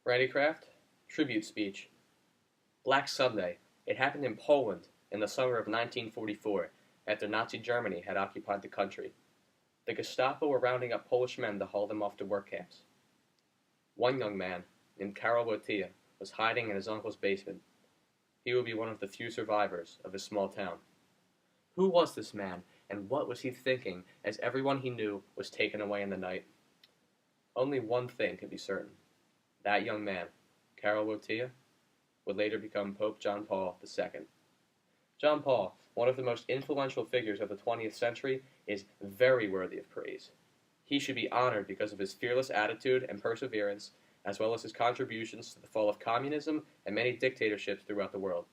Randy Kraft, tribute speech. Black Sunday. It happened in Poland in the summer of 1944 after Nazi Germany had occupied the country. The Gestapo were rounding up Polish men to haul them off to work camps. One young man, named Karol Wojtyła, was hiding in his uncle's basement. He would be one of the few survivors of his small town. Who was this man, and what was he thinking as everyone he knew was taken away in the night? Only one thing could be certain. That young man, Karol Wojtyła, would later become Pope John Paul II. John Paul, one of the most influential figures of the 20th century, is very worthy of praise. He should be honored because of his fearless attitude and perseverance, as well as his contributions to the fall of communism and many dictatorships throughout the world.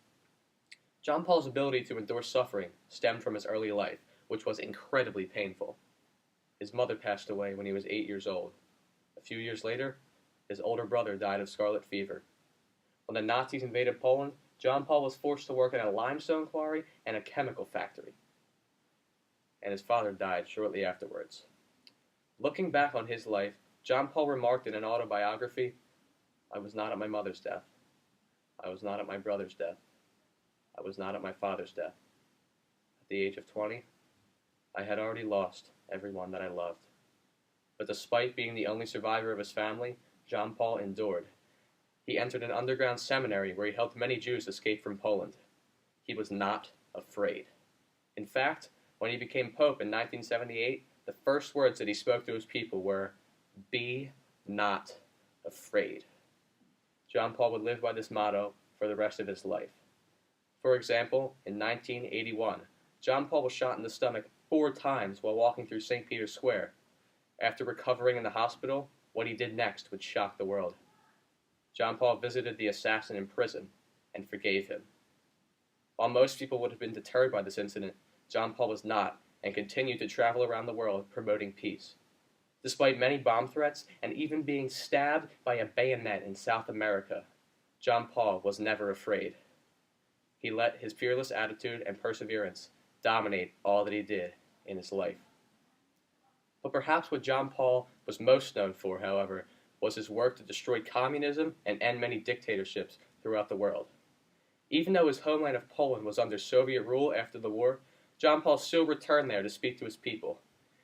John Paul's ability to endure suffering stemmed from his early life, which was incredibly painful. His mother passed away when he was 8 years old. A few years later, his older brother died of scarlet fever. When the Nazis invaded Poland, John Paul was forced to work in a limestone quarry and a chemical factory. And his father died shortly afterwards. Looking back on his life, John Paul remarked in an autobiography, "I was not at my mother's death. I was not at my brother's death. I was not at my father's death. At the age of 20, I had already lost everyone that I loved." But despite being the only survivor of his family, John Paul endured. He entered an underground seminary where he helped many Jews escape from Poland. He was not afraid. In fact, when he became Pope in 1978, the first words that he spoke to his people were, "Be not afraid." John Paul would live by this motto for the rest of his life. For example, in 1981, John Paul was shot in the stomach 4 times while walking through St. Peter's Square. After recovering in the hospital, what he did next would shock the world. John Paul visited the assassin in prison and forgave him. While most people would have been deterred by this incident, John Paul was not, and continued to travel around the world promoting peace. Despite many bomb threats and even being stabbed by a bayonet in South America, John Paul was never afraid. He let his fearless attitude and perseverance dominate all that he did in his life. But perhaps what John Paul was most known for, however, was his work to destroy communism and end many dictatorships throughout the world. Even though his homeland of Poland was under Soviet rule after the war, John Paul still returned there to speak to his people.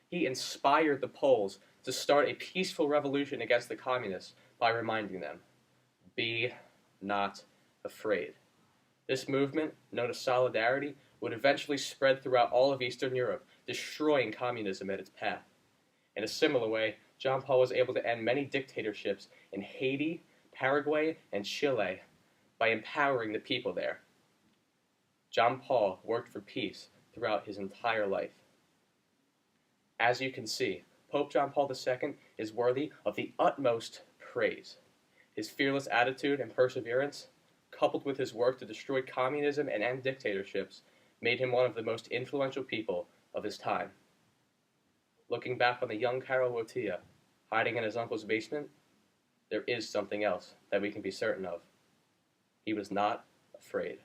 He inspired the Poles to start a peaceful revolution against the communists by reminding them, "Be not afraid." This movement, known as Solidarity, would eventually spread throughout all of Eastern Europe, destroying communism at its path. In a similar way, John Paul was able to end many dictatorships in Haiti, Paraguay, and Chile by empowering the people there. John Paul worked for peace throughout his entire life. As you can see, Pope John Paul II is worthy of the utmost praise. His fearless attitude and perseverance, coupled with his work to destroy communism and end dictatorships, made him one of the most influential people of his time. Looking back on the young Karol Wojtyła, hiding in his uncle's basement, there is something else that we can be certain of. He was not afraid.